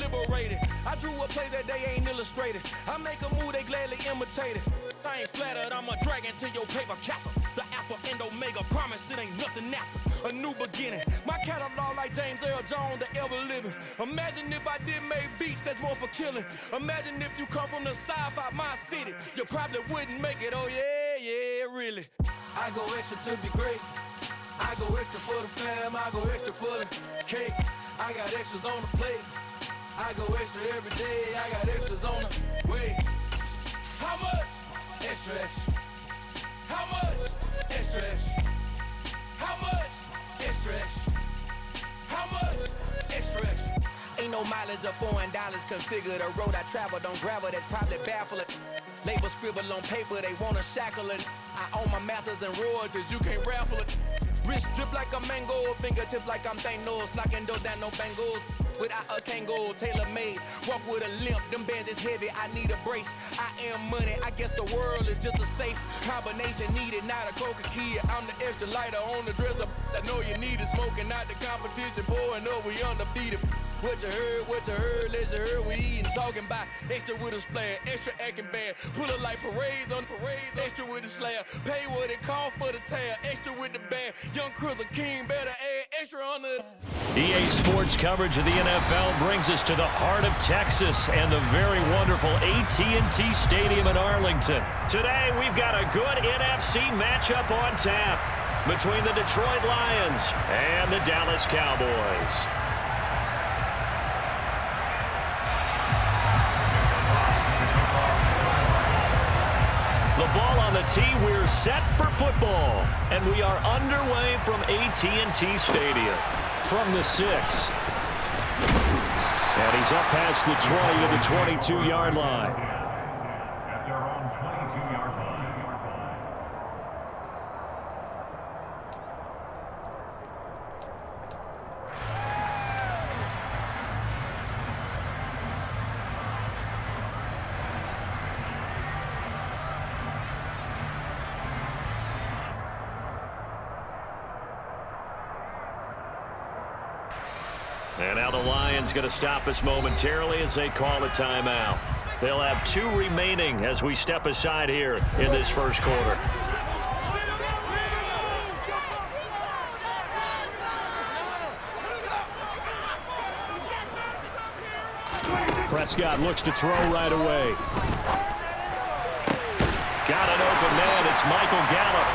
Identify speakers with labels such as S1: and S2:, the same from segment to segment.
S1: liberated. I drew a play that they ain't illustrated. I make a move, they gladly imitate it. I ain't flattered, I'm a dragon to your paper castle. The Alpha and Omega, promise it ain't nothing after. A new beginning. My catalog like James Earl Jones, the ever living. Imagine if I did make beats that's more for killing. Imagine if you come from the sci-fi, my city. You probably wouldn't make it, oh yeah, really. I go extra to be great. I go extra for the fam, I go extra for the cake. I got extras on the plate. I go extra every day, I got extras on the way. How much? Extra, extra. How much? Extra, extra. How much? Extra, extra. How much? Extra, extra. Ain't no mileage of $4 configure the road I travel. Don't gravel, that's probably baffling. Label scribble on paper, they wanna shackle it. I own my masters and royalties, you can't raffle it. Wrist drip like a mango, fingertips like I'm Thanos, knocking doors down, no bangles. Without a Kango, tailor-made, walk with a limp, them bands is heavy, I need a brace. I am money, I guess the world is just a safe combination needed, not a coca key. I'm the extra lighter on the dresser, I know you need it, smoking out the competition, pouring up, we undefeated. What you heard, let's heard, we eatin', talking about extra with a splash, extra acting bad, pull it like parades on parades, extra with the slab, pay what it cost for the tab, extra with the band, young Chris a king, better add extra on the...
S2: EA Sports coverage of the NFL brings us to the heart of Texas and the very wonderful AT&T Stadium in Arlington. Today, we've got a good NFC matchup on tap between the Detroit Lions and the Dallas Cowboys. The ball on the tee, we're set for football. And we are underway from AT&T Stadium. From the 6. And he's up past the 20 to the 22-yard line. At their own 22-yard line. And now the Lions going to stop us momentarily as they call a timeout. They'll have 2 remaining as we step aside here in this first quarter. Prescott looks to throw right away. Got an open man. It's Michael Gallup.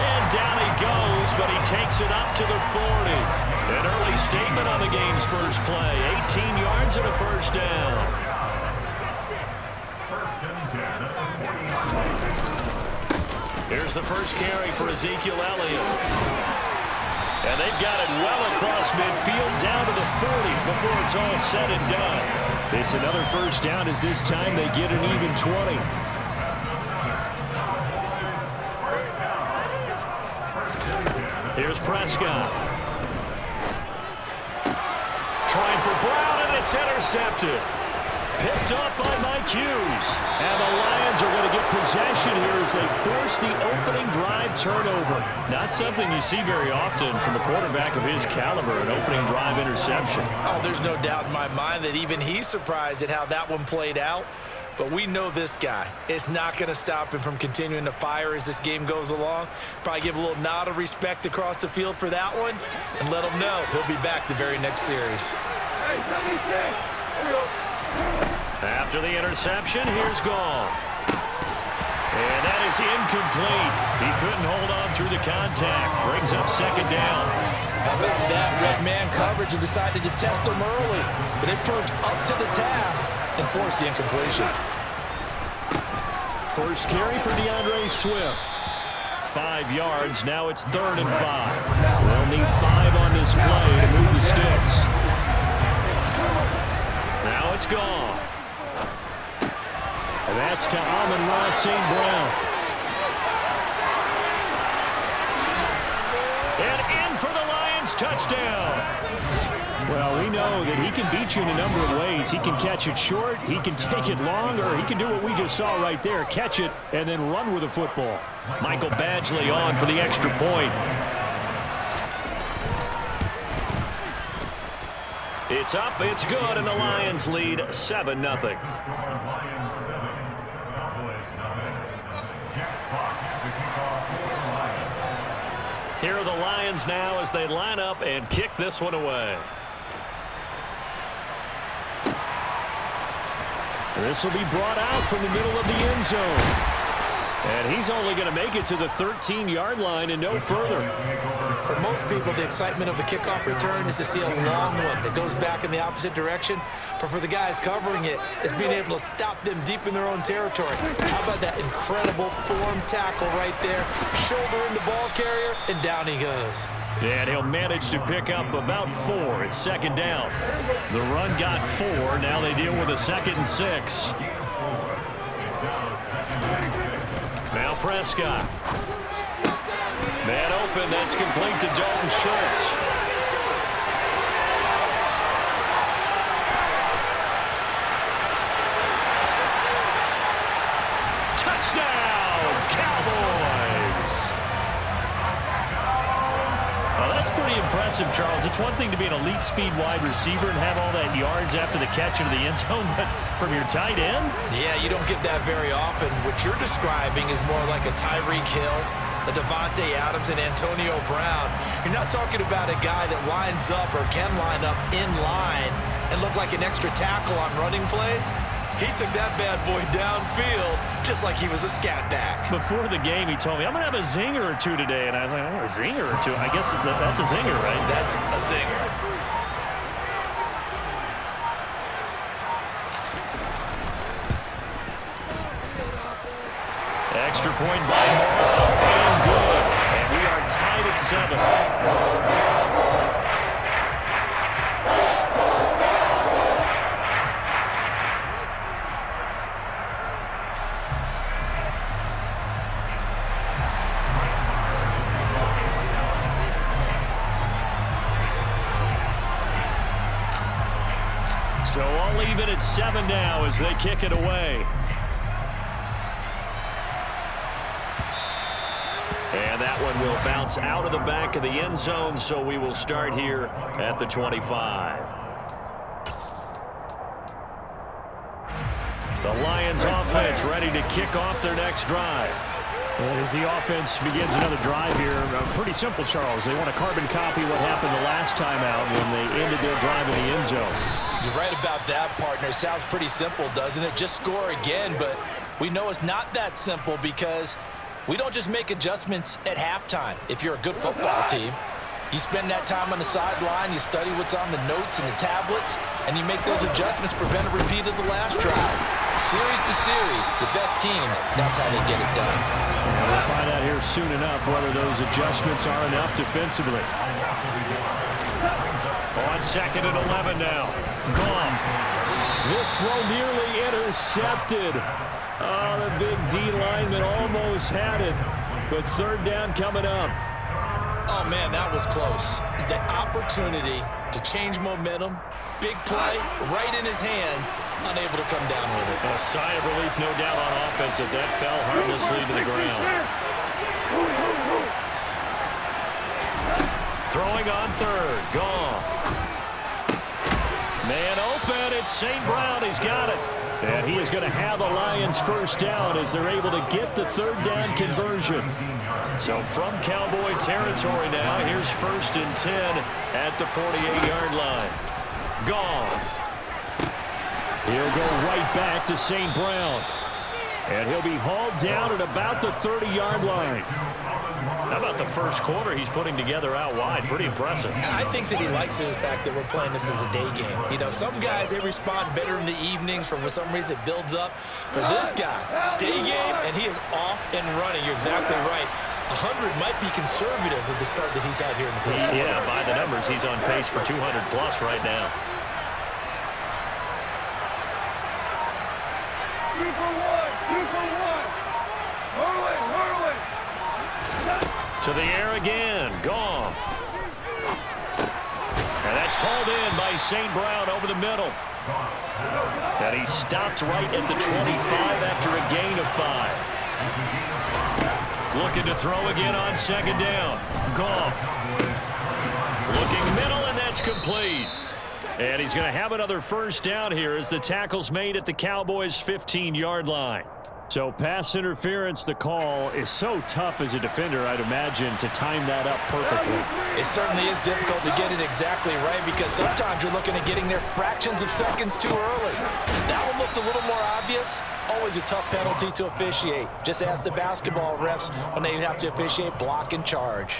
S2: And down he goes, but he takes it up to the 40. An early statement on the game's first play. 18 yards and a first down. Here's the first carry for Ezekiel Elliott. And they've got it well across midfield down to the 30 before it's all said and done. It's another first down as this time they get an even 20. Here's Prescott. Trying for Brown, and it's intercepted. Picked up by Mike Hughes. And the Lions are going to get possession here as they force the opening drive turnover. Not something you see very often from a quarterback of his caliber, an opening drive interception.
S3: Oh, there's no doubt in my mind that even he's surprised at how that one played out. But we know this guy. It's not going to stop him from continuing to fire as this game goes along. Probably give a little nod of respect across the field for that one and let him know he'll be back the very next series.
S2: After the interception, here's Goff. And that is incomplete. He couldn't hold on through the contact. Brings up second down.
S3: How about that red man coverage and decided to test him early. But it proved up to the task and forced the incompletion.
S2: First carry for DeAndre Swift. 5 yards. Now it's 3rd and 5. They'll need 5 on this play to move the sticks. Now it's gone. And that's to Amon-Ra St. Brown. And in for the Lions touchdown. Well, we know that he can beat you in a number of ways. He can catch it short, he can take it long, or he can do what we just saw right there, catch it and then run with the football. Michael Badgley on for the extra point. It's up, it's good, and the Lions lead 7-0. Here are the Lions now as they line up and kick this one away. This will be brought out from the middle of the end zone. And he's only going to make it to the 13-yard line and no further.
S3: For most people, the excitement of the kickoff return is to see a long one that goes back in the opposite direction. But for the guys covering it, it's being able to stop them deep in their own territory. How about that incredible form tackle right there? Shoulder into ball carrier, and down he goes.
S2: And he'll manage to pick up about 4. It's second down. The run got 4. Now they deal with a 2nd and 6. Now Prescott. Man open. That's complete to Dalton Schultz. Touchdown, Cowboys. Well, that's pretty impressive, Charles. It's one thing to be an elite speed wide receiver and have all that yards after the catch into the end zone, but from your tight end?
S3: Yeah, you don't get that very often. What you're describing is more like a Tyreek Hill, a Devontae Adams, and Antonio Brown. You're not talking about a guy that lines up or can line up in line and look like an extra tackle on running plays. He took that bad boy downfield just like he was a scat back.
S2: Before the game, he told me, I'm going to have a zinger or two today. And I was like, oh, a zinger or two? I guess that's a zinger, right?
S3: That's a zinger.
S2: Extra point by Morrow, and good. And we are tied at 7. So all even at 7 now as they kick it away. And that one will bounce out of the back of the end zone, so we will start here at the 25. The Lions offense ready to kick off their next drive. And as the offense begins another drive here, pretty simple, Charles. They want to carbon copy what happened the last time out when they ended their drive in the end zone.
S3: You're right about that, partner. Sounds pretty simple, doesn't it? Just score again, but we know it's not that simple because we don't just make adjustments at halftime. If you're a good football team, you spend that time on the sideline, you study what's on the notes and the tablets, and you make those adjustments, prevent a repeat of the last drive. Series to series, the best teams, that's how they get it done.
S2: And we'll find out here soon enough whether those adjustments are enough defensively. On 2nd and 11 now. Goff. This throw nearly intercepted. Oh, the big D lineman almost had it. But 3rd down coming up.
S3: Oh, man, that was close. The opportunity to change momentum, big play, right in his hands, unable to come down with it.
S2: A sigh of relief, no doubt, on offense that that fell harmlessly to the ground. Throwing on 3rd. Goff. Man open. It's St. Brown. He's got it. And he is going to have the Lions 1st down as they're able to get the 3rd down conversion. So from Cowboy territory now, here's 1st and 10 at the 48-yard line. Goff. He'll go right back to St. Brown. And he'll be hauled down at about the 30-yard line. How about the first quarter he's putting together out wide? Pretty impressive.
S3: I think that he likes the fact that we're playing this as a day game. You know, some guys, they respond better in the evenings. For some reason, it builds up. For this guy, day game, and he is off and running. You're exactly right. 100 might be conservative with the start that he's had here in the first quarter.
S2: Yeah, by the numbers, he's on pace for 200-plus right now. To the air again. Goff. And that's hauled in by St. Brown over the middle. And he stopped right at the 25 after a gain of 5. Looking to throw again on 2nd down. Goff. Looking middle, and that's complete. And he's going to have another first down here as the tackle's made at the Cowboys' 15-yard line. So pass interference, the call is so tough as a defender, I'd imagine, to time that up perfectly.
S3: It certainly is difficult to get it exactly right because sometimes you're looking at getting there fractions of seconds too early. That one looked a little more obvious. Always a tough penalty to officiate. Just ask the basketball refs when they have to officiate block and charge.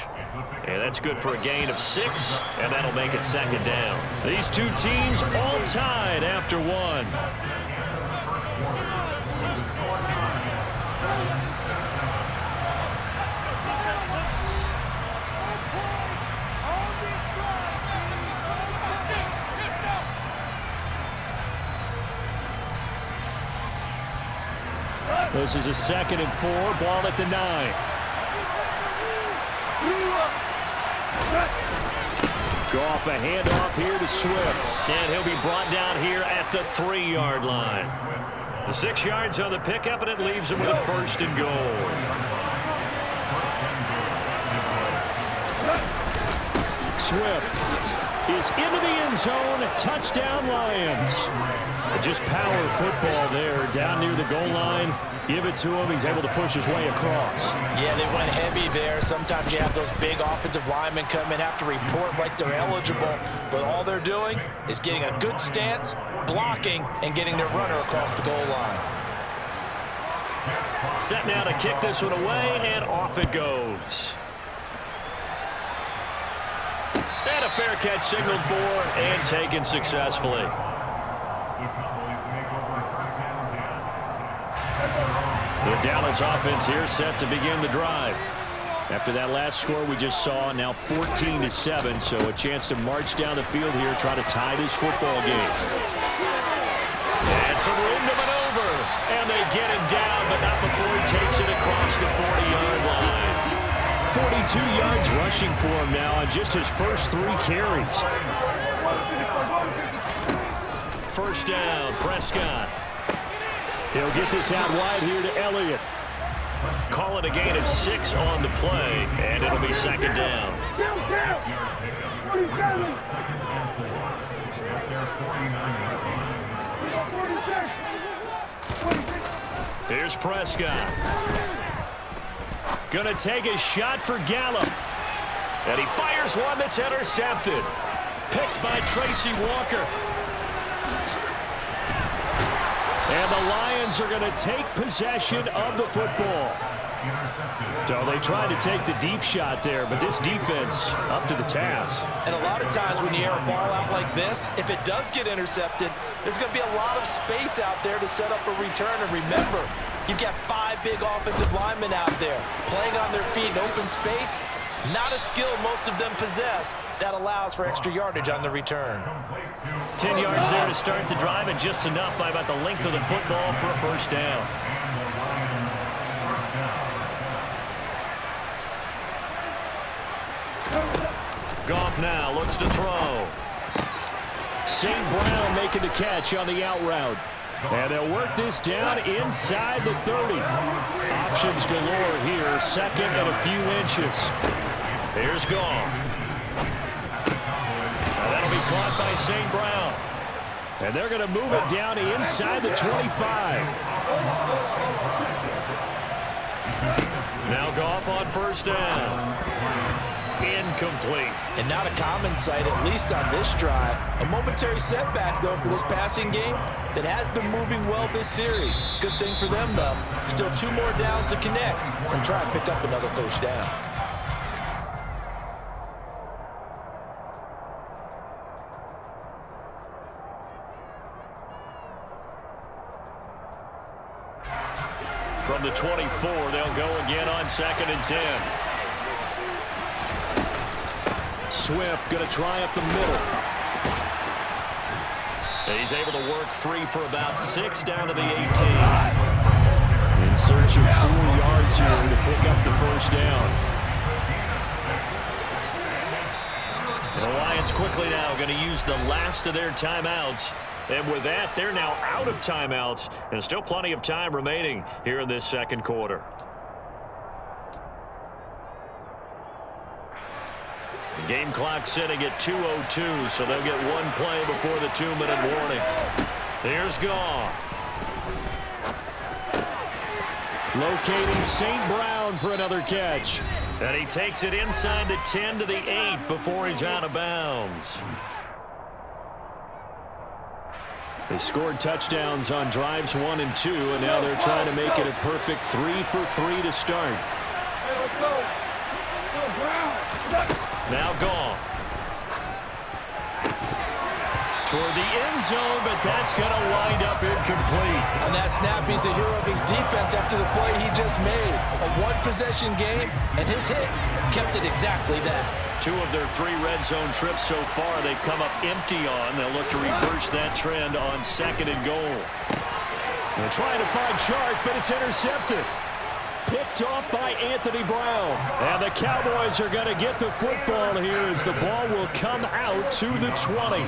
S2: And that's good for a gain of 6, and that'll make it second down. These two teams all tied after one. This is a 2nd and 4, ball at the 9. Goff a handoff here to Swift, and he'll be brought down here at the 3-yard line. The 6 yards on the pickup, and it leaves him with a 1st and goal. Swift is into the end zone. Touchdown, Lions. Just power football there down near the goal line. Give it to him. He's able to push his way across.
S3: Yeah, they went heavy there. Sometimes you have those big offensive linemen come in, have to report like they're eligible. But all they're doing is getting a good stance, blocking, and getting their runner across the goal line.
S2: Set now to kick this one away, and off it goes. And a fair catch signaled for and taken successfully. The Dallas offense here set to begin the drive. After that last score we just saw, now 14-7, so a chance to march down the field here, try to tie this football game. And some room to maneuver, and they get him down, but not before he takes it across the 40-yard line. 42 yards rushing for him now on just his first 3 carries. First down, Prescott. He'll get this out wide here to Elliott. Call it a gain of 6 on the play, and it'll be second down. Here's Prescott. Gonna take a shot for Gallup. And he fires one that's intercepted. Picked by Tracy Walker. And the Lions are going to take possession of the football. So they tried to take the deep shot there, but this defense up to the task.
S3: And a lot of times when you air a ball out like this, if it does get intercepted, there's going to be a lot of space out there to set up a return. And remember, you've got 5 big offensive linemen out there playing on their feet in open space. Not a skill most of them possess that allows for extra yardage on the return.
S2: 10 yards there to start the drive, and just enough by about the length of the football for a first down. Goff now looks to throw. St. Brown making the catch on the out route. And they'll work this down inside the 30. Options galore here, 2nd and a few inches. Here's Goff. Now that'll be caught by St. Brown. And they're going to move it down inside the 25. Now Goff on first down. Incomplete.
S3: And not a common sight, at least on this drive. A momentary setback, though, for this passing game that has been moving well this series. Good thing for them, though. Still 2 more downs to connect and try and pick up another first down.
S2: From the 24, they'll go again on 2nd and 10. Swift going to try up the middle. He's able to work free for about 6 down to the 18. In search of 4 yards here to pick up the first down. And the Lions quickly now going to use the last of their timeouts. And with that, they're now out of timeouts. And still plenty of time remaining here in this second quarter. The game clock sitting at 2:02, so they'll get one play before the 2-minute warning. Here's Goff.
S4: Locating St. Brown for another catch.
S2: And he takes it inside the 10 to the 8 before he's out of bounds.
S4: They scored touchdowns on drives 1 and 2, and now they're trying to make it a perfect 3 for 3 to start.
S2: Now Goff. Toward the end zone, but that's going to wind up incomplete.
S3: On that snap, he's the hero of his defense after the play he just made. A one-possession game, and his hit kept it exactly that.
S2: 2 of their 3 red zone trips so far they've come up empty on. They'll look to reverse that trend on 2nd and goal.
S4: They're trying to find Chark, but it's intercepted. Picked off by Anthony Brown. And the Cowboys are going to get the football here as the ball will come out to the 20.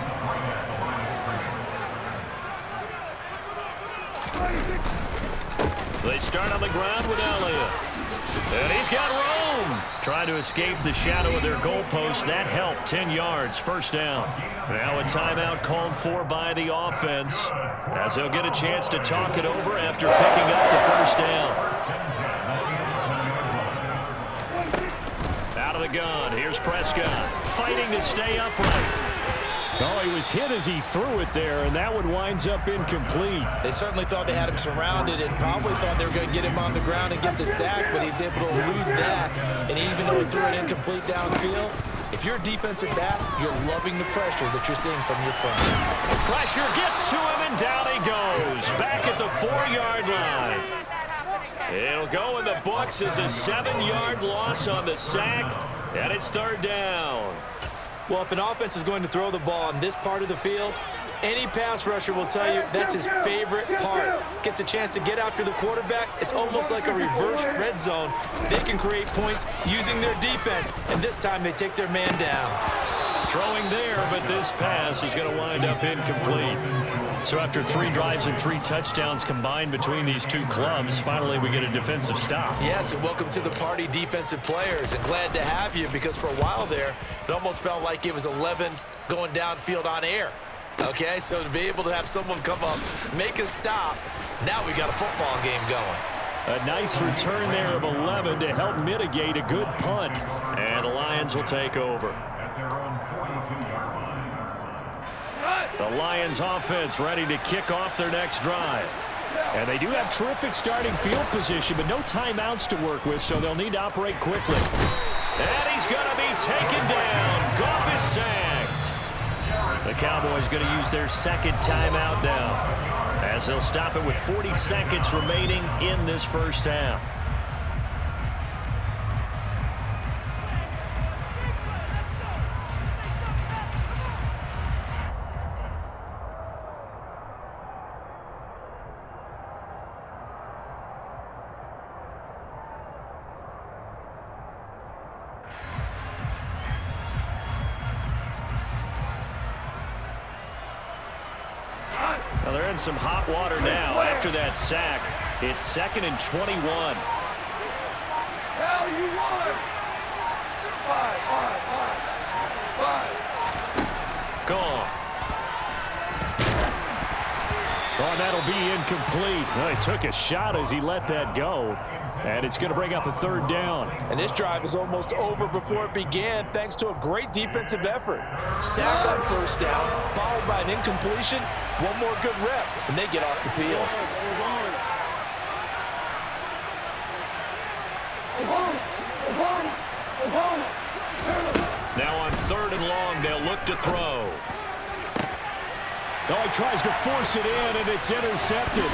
S2: They start on the ground with Elliott. And he's got room. Trying to escape the shadow of their goalpost. That helped. 10 yards. First down. Now a timeout called for by the offense, as they'll get a chance to talk it over after picking up the first down. Out of the gun. Here's Prescott. Fighting to stay upright.
S4: Oh, he was hit as he threw it there, and that one winds up incomplete.
S3: They certainly thought they had him surrounded and probably thought they were going to get him on the ground and get the sack, but he was able to elude that. And even though he threw it incomplete downfield, if you're a defensive back, you're loving the pressure that you're seeing from your front.
S2: The pressure gets to him, and down he goes. Back at the 4-yard line. It'll go in the books as a 7-yard loss on the sack, and it's 3rd down.
S3: Well, if an offense is going to throw the ball on this part of the field, any pass rusher will tell you that's his favorite part. Gets a chance to get after the quarterback. It's almost like a reverse red zone. They can create points using their defense, and this time they take their man down.
S2: Throwing there, but this pass is going to wind up incomplete. So after 3 drives and 3 touchdowns combined between these 2 clubs, finally we get a defensive stop.
S3: Yes, and welcome to the party, defensive players, and glad to have you, because for a while there, it almost felt like it was 11 going downfield on air. Okay, so to be able to have someone come up, make a stop, now we got a football game going.
S4: A nice return there of 11 to help mitigate a good punt.
S2: And the Lions will take over. The Lions offense ready to kick off their next drive.
S4: And they do have terrific starting field position, but no timeouts to work with, so they'll need to operate quickly.
S2: And he's going to be taken down. Goff is sacked. The Cowboys going to use their 2nd timeout now, as they'll stop it with 40 seconds remaining in this first half. Well, they're in some hot water now after that sack. It's 2nd and 21.
S5: Hell, you won! Five.
S2: Gone.
S4: Oh, that'll be incomplete. Well, he took a shot as he let that go. And it's going to bring up a 3rd down.
S3: And this drive is almost over before it began, thanks to a great defensive effort. Sack on first down, followed by an incompletion, one more good rep, and they get off the field.
S2: Now on 3rd and long, they'll look to throw.
S4: Oh, he tries to force it in, and it's intercepted.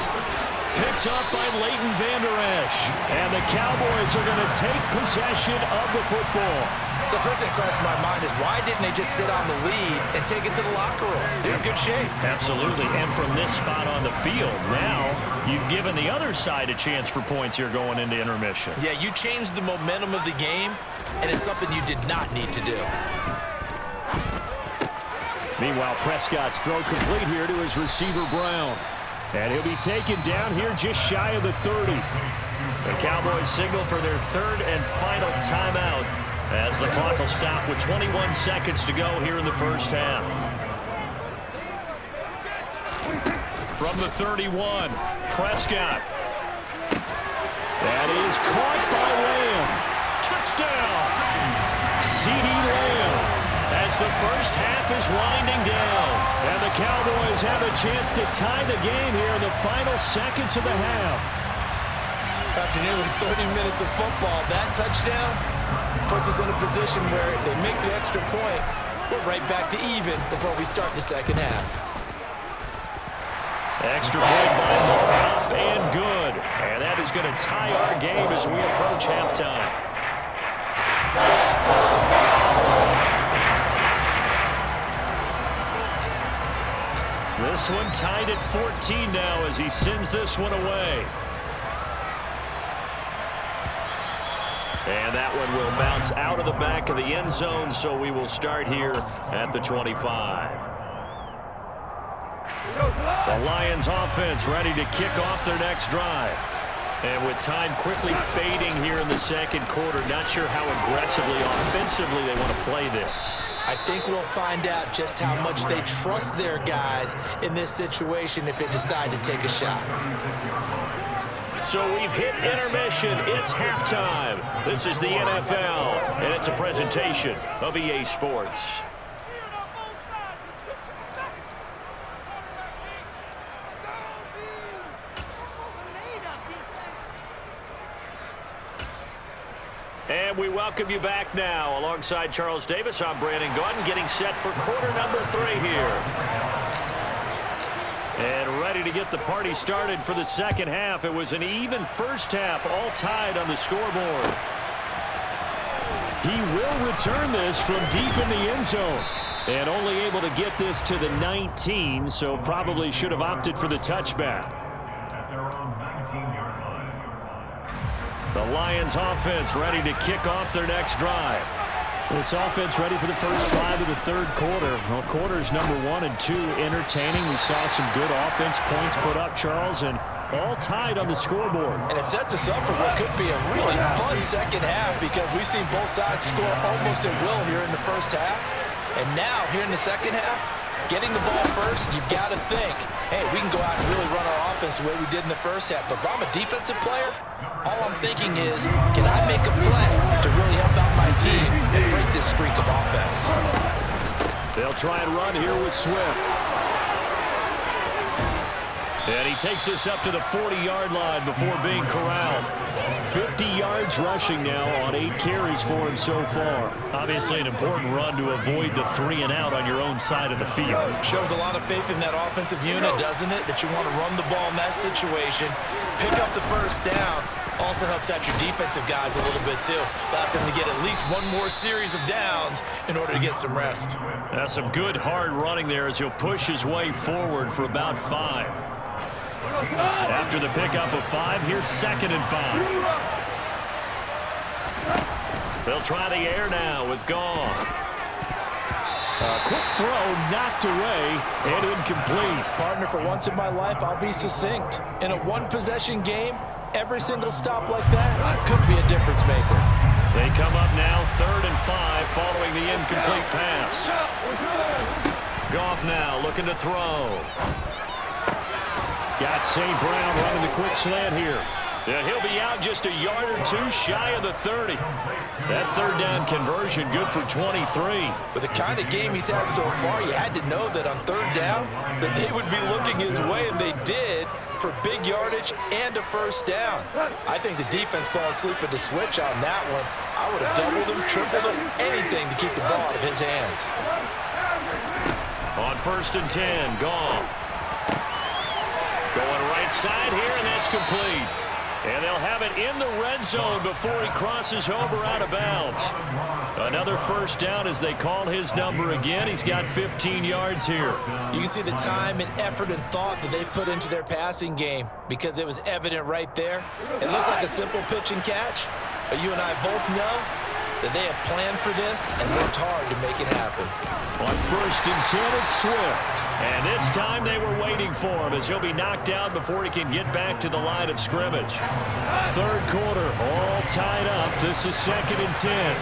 S2: Picked up by Leighton Vander Esch.
S4: And the Cowboys are going to take possession of the football.
S3: So first thing that crosses my mind is, why didn't they just sit on the lead and take it to the locker room? They're in good shape.
S2: Absolutely. And from this spot on the field, now you've given the other side a chance for points here going into intermission.
S3: Yeah, you changed the momentum of the game, and it's something you did not need to do.
S4: Meanwhile, Prescott's throw complete here to his receiver, Brown. And he'll be taken down here just shy of the 30.
S2: The Cowboys signal for their 3rd and final timeout As the clock will stop with 21 seconds to go here in the first half. From the 31, Prescott. That is caught by Lamb. Touchdown! CeeDee Lamb as the first half is winding down. And the Cowboys have a chance to tie the game here in the final seconds of the half.
S3: After nearly 30 minutes of football, that touchdown puts us in a position where if they make the extra point, we're right back to even before we start the second half.
S2: Extra point by Moore, up and good. And that is going to tie our game as we approach halftime. This one tied at 14 now as he sends this one away. And that one will bounce out of the back of the end zone, so we will start here at the 25. The Lions offense ready to kick off their next drive. And with time quickly fading here in the second quarter, not sure how aggressively, offensively they want to play this.
S3: I think we'll find out just how much they trust their guys in this situation if they decide to take a shot.
S2: So we've hit intermission. It's halftime. This is the NFL, and it's a presentation of EA Sports. And we welcome you back now. Alongside Charles Davis, I'm Brandon Gordon, getting set for quarter number 3 here. And ready to get the party started for the second half. It was an even first half, all tied on the scoreboard. He will return this from deep in the end zone. And only able to get this to the 19, so probably should have opted for the touchback. The Lions offense ready to kick off their next drive. This offense ready for the first 5 of the third quarter. Well, quarters number 1 and 2 entertaining. We saw some good offense points put up, Charles, and all tied on the scoreboard.
S3: And it sets us up for what could be a really fun second half because we've seen both sides score almost at will here in the first half. And now, here in the second half, getting the ball first, you've got to think, hey, we can go out and really run our offense the way we did in the first half. But if I'm a defensive player, all I'm thinking is, can I make a play to really help out my team and break this streak of offense?
S2: They'll try and run here with Swift. And he takes this up to the 40-yard line before being corralled. 50 yards rushing now on 8 carries for him so far. Obviously an important run to avoid the 3 and out on your own side of the field.
S3: Shows a lot of faith in that offensive unit, doesn't it? That you want to run the ball in that situation, pick up the first down. Also helps out your defensive guys a little bit too. Allows them to get at least one more series of downs in order to get some rest.
S2: That's some good hard running there as he'll push his way forward for about 5. After the pickup of 5, here's 2nd and 5. They'll try the air now with Goff. A quick throw knocked away and incomplete.
S3: Partner, for once in my life, I'll be succinct. In a one-possession game, every single stop like that could be a difference maker.
S2: They come up now 3rd and 5 following the incomplete pass. Goff now looking to throw. Got St. Brown running the quick slant here. And he'll be out just a yard or 2 shy of the 30. That 3rd down conversion good for 23.
S3: With the kind of game he's had so far, you had to know that on 3rd down that they would be looking his way, and they did, for big yardage and a first down. I think the defense fell asleep at the switch on that one. I would have doubled him, tripled him, anything to keep the ball out of his hands.
S2: On 1st and 10, Goff. Going right side here, and that's complete. And they'll have it in the red zone before he crosses over out of bounds. Another first down as they call his number again. He's got 15 yards here.
S3: You can see the time and effort and thought that they've put into their passing game because it was evident right there. It looks like a simple pitch and catch, but you and I both know that they have planned for this and worked hard to make it happen.
S2: On 1st and 10, it's Swift. And this time they were waiting for him as he'll be knocked down before he can get back to the line of scrimmage. 3rd quarter, all tied up. This is 2nd and 10.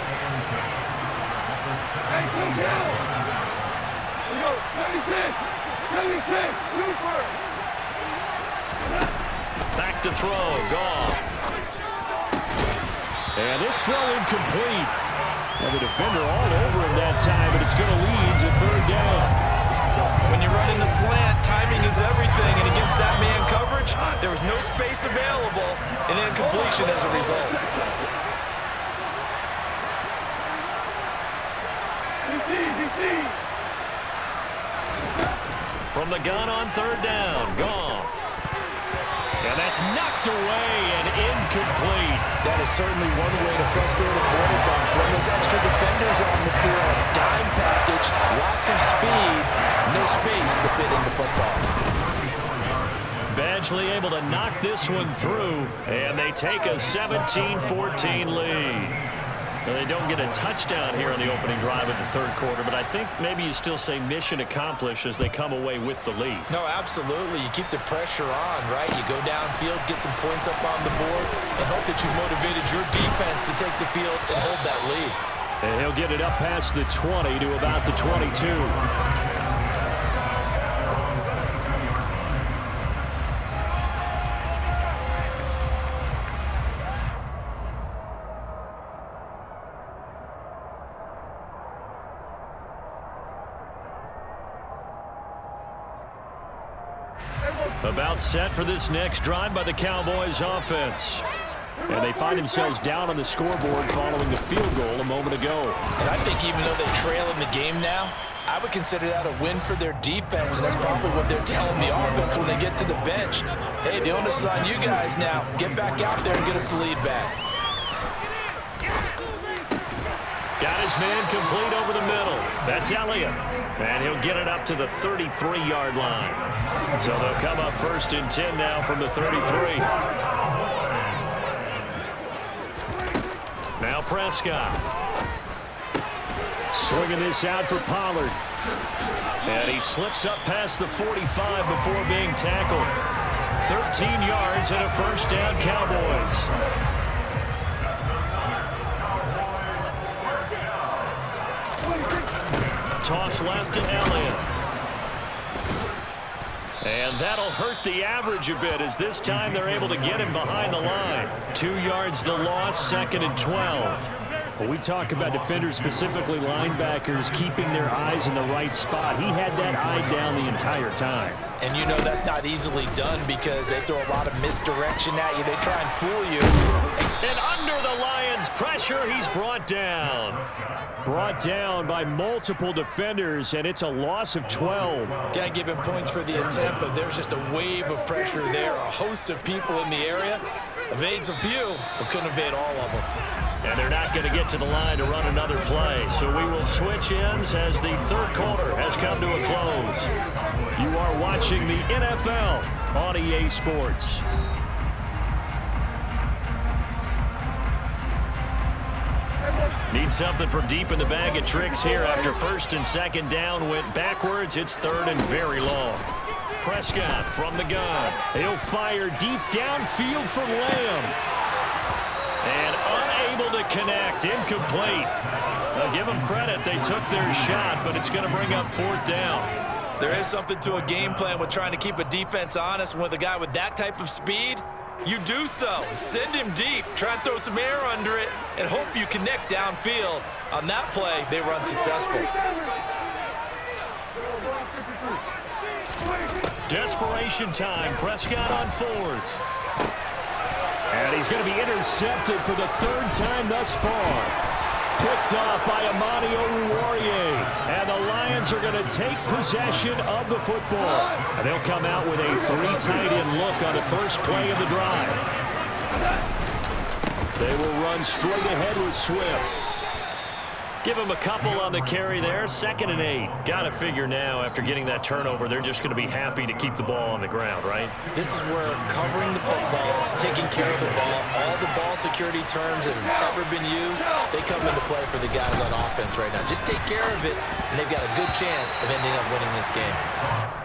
S5: go. 76. 76. Super.
S2: Back to throw. Goff.
S4: And this throw incomplete. And the defender all over him that time, but it's going to lead to third down.
S3: When you're running the slant, timing is everything, and against that man coverage, there was no space available, and incompletion as a result.
S2: From the gun on third down, Goff. And that's knocked away and incomplete.
S3: That is certainly one way to frustrate a quarterback. When those extra defenders on the field, dime package, lots of speed, no space to fit in the football.
S2: Badgley able to knock this one through, and they take a 17-14 lead. Now, they don't get a touchdown here on the opening drive of the third quarter, but I think maybe you still say mission accomplished as they come away with the lead.
S3: No, absolutely. You keep the pressure on, right? You go downfield, get some points up on the board, and hope that you motivated your defense to take the field and hold that lead.
S4: And he'll get it up past the 20 to about the 22.
S2: About set for this next drive by the Cowboys offense.
S4: And they find themselves down on the scoreboard following the field goal a moment ago.
S3: And I think even though they trail in the game now, I would consider that a win for their defense, and that's probably what they're telling the offense when they get to the bench. Hey, the onus is on you guys now. Get back out there and get us the lead back.
S2: Got his man complete over the middle. That's Elliott. And he'll get it up to the 33-yard line. So they'll come up 1st and 10 now from the 33. Now Prescott.
S4: Swinging this out for Pollard.
S2: And he slips up past the 45 before being tackled. 13 yards and a first down, Cowboys. Toss left to Elliott. And that'll hurt the average a bit as this time they're able to get him behind the line. 2 yards the loss, 2nd and 12.
S4: Well, we talk about defenders, specifically linebackers, keeping their eyes in the right spot. He had that eye down the entire time.
S3: And you know that's not easily done because they throw a lot of misdirection at you. They try and fool you.
S2: And under the Lions' pressure, he's brought down.
S4: Brought down by multiple defenders, and it's a loss of 12.
S3: Can't give him points for the attempt, but there's just a wave of pressure there. A host of people in the area. Evades a few, but couldn't evade all of them.
S2: And they're not going to get to the line to run another play. So we will switch ends as the third quarter has come to a close. You are watching the NFL on EA Sports. Need something from deep in the bag of tricks here after 1st and 2nd down went backwards. It's 3rd and very long. Prescott from the gun.
S4: He'll fire deep downfield for Lamb.
S2: And unable to connect. Incomplete. Now give them credit. They took their shot, but it's going to bring up 4th down.
S3: There is something to a game plan with trying to keep a defense honest. With a guy with that type of speed, you do so. Send him deep. Try and throw some air under it and hope you connect downfield. On that play, they run successful.
S2: Desperation time. Prescott on 4th.
S4: And he's going to be intercepted for the 3rd time thus far. Picked off by Amani Oruwariye. And the Lions are going to take possession of the football. And they'll come out with a 3 tight end look on the first play of the drive. They will run straight ahead with Swift.
S2: Give him a couple on the carry there. 2nd and 8. Got to figure now after getting that turnover, they're just going to be happy to keep the ball on the ground, right?
S3: This is where covering the football, taking care of the ball, all the ball security terms that have ever been used, they come into play for the guys on offense right now. Just take care of it, and they've got a good chance of ending up winning this game.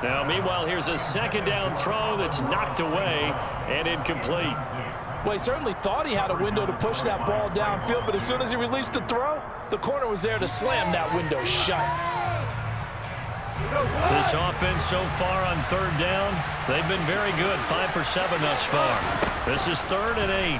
S2: Now, meanwhile, here's a 2nd down throw that's knocked away and incomplete.
S3: Well, he certainly thought he had a window to push that ball downfield, but as soon as he released the throw, the corner was there to slam that window shut.
S2: This offense so far on third down, they've been very good. 5 for 7 thus far. This is 3rd and 8.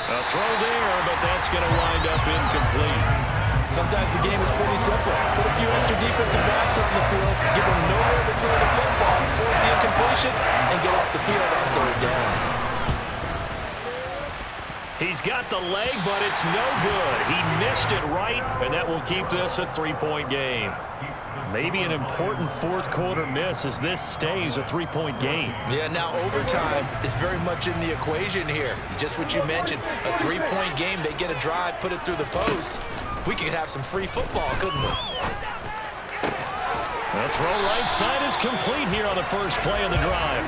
S2: A throw there, but that's going to wind up incomplete.
S3: Sometimes the game is pretty simple. Put a few extra defensive backs on the field, give them nowhere to throw the football, force the incompletion, and get off the field on third down.
S2: He's got the leg, but it's no good. He missed it right, and that will keep this a 3-point game. Maybe an important fourth quarter miss as this stays a 3-point game.
S3: Yeah, now overtime is very much in the equation here. Just what you mentioned, a 3-point game. They get a drive, put it through the post. We could have some free football, couldn't we?
S2: The throw right side is complete here on the first play of the drive.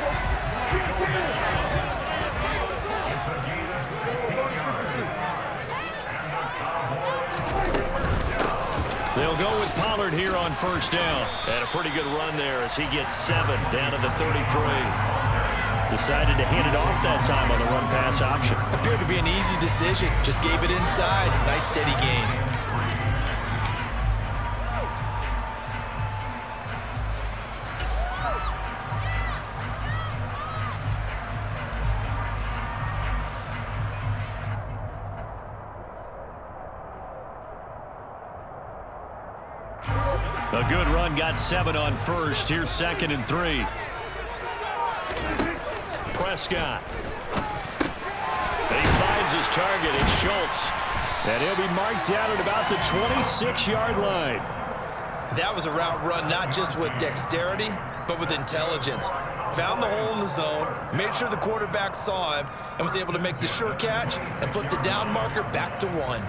S2: They'll go with Pollard here on first down. And a pretty good run there as he gets 7 down to the 33. Decided to hand it off that time on the run-pass option.
S3: Appeared to be an easy decision. Just gave it inside. Nice steady gain.
S2: A good run, got 7 on first. Here's 2nd and 3. Prescott. He finds his target. It's Schultz.
S4: And he'll be marked down at about the 26-yard line.
S3: That was a route run not just with dexterity, but with intelligence. Found the hole in the zone, made sure the quarterback saw him, and was able to make the sure catch and flip the down marker back to 1.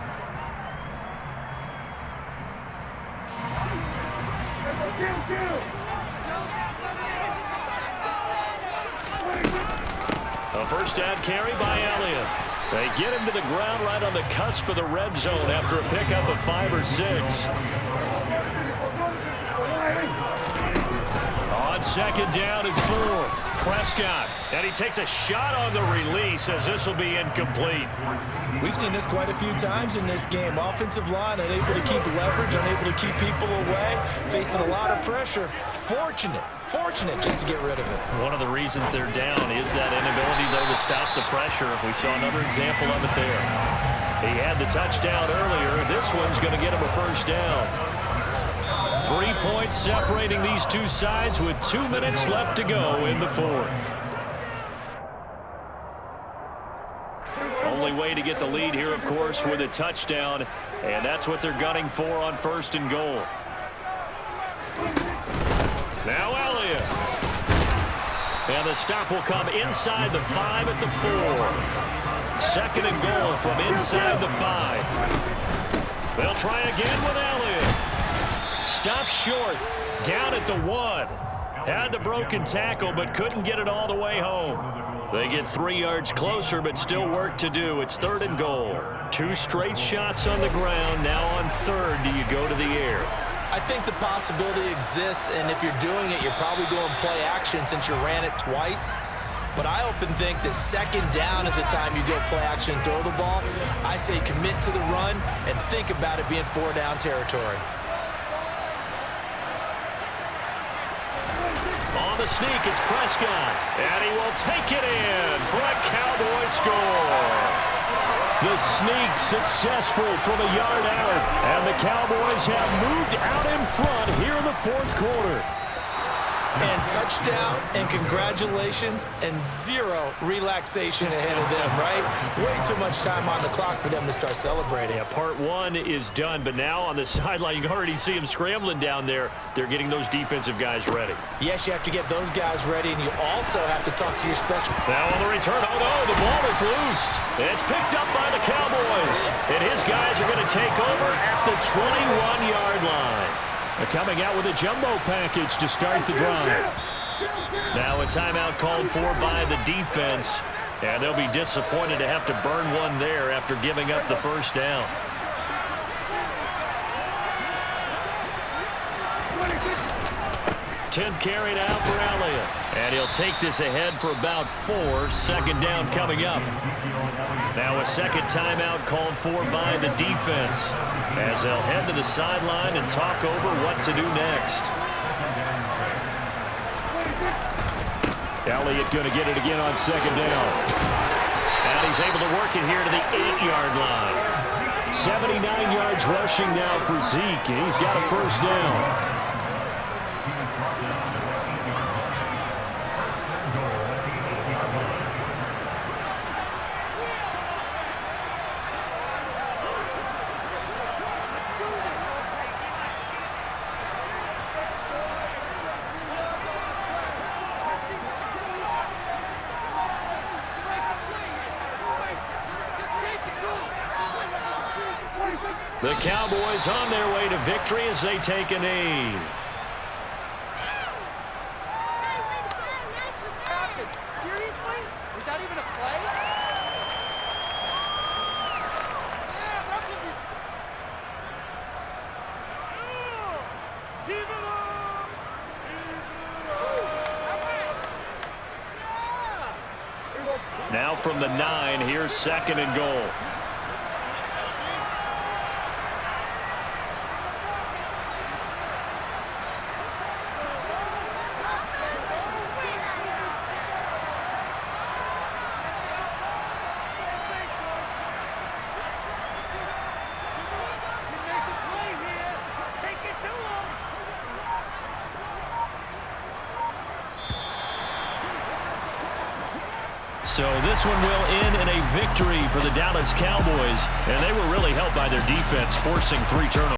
S2: A first down carry by Elliott. They get him to the ground right on the cusp of the red zone after a pickup of 5 or 6. On 2nd down and 4. Prescott. And he takes a shot on the release as this will be incomplete.
S3: We've seen this quite a few times in this game. Offensive line unable to keep leverage, unable to keep people away, facing a lot of pressure. Fortunate just to get rid of it.
S2: One of the reasons they're down is that inability, though, to stop the pressure. We saw another example of it there. He had the touchdown earlier. This one's going to get him a first down. 3 points separating these two sides with 2 minutes left to go in the fourth. Only way to get the lead here, of course, with a touchdown, and that's what they're gunning for on 1st and goal. Now Elliott. And the stop will come inside the 5 at the 4. 2nd and goal from inside the 5. They'll try again with Elliott. Stopped short, down at the 1. Had the broken tackle, but couldn't get it all the way home. They get 3 yards closer, but still work to do. It's 3rd and goal. 2 straight shots on the ground. Now on 3rd, do you go to the air?
S3: I think the possibility exists, and if you're doing it, you're probably going play action since you ran it twice. But I often think that 2nd down is the time you go play action and throw the ball. I say commit to the run and think about it being 4-down territory.
S2: On the sneak, it's Prescott, and he will take it in for a Cowboy score. The sneak successful from a yard out, and the Cowboys have moved out in front here in the fourth quarter.
S3: And touchdown, and congratulations, and 0 relaxation ahead of them, right? Way too much time on the clock for them to start celebrating.
S2: Yeah, part 1 is done, but now on the sideline, you can already see them scrambling down there. They're getting those defensive guys ready.
S3: Yes, you have to get those guys ready, and you also have to talk to your special.
S2: Now on the return, oh no, the ball is loose. It's picked up by the Cowboys, and his guys are going to take over at the 21-yard line.
S4: They're coming out with a jumbo package to start the drive.
S2: Now a timeout called for by the defense, and they'll be disappointed to have to burn one there after giving up the first down. Tenth carry now for Elliott, and he'll they'll take this ahead for about 4. Second down coming up. Now a second timeout called for by the defense as they'll head to the sideline and talk over what to do next.
S4: Elliott going to get it again on second down.
S2: And he's able to work it here to the 8-yard line.
S4: 79 yards rushing now for Zeke, and he's got a first down.
S2: The Cowboys on their way to victory as they take a knee.
S6: Seriously? Was that even a play?
S5: Keep it up!
S2: Now from the 9, here's second and goal. So this one will end in a victory for the Dallas Cowboys, and they were really helped by their defense, forcing 3 turnovers.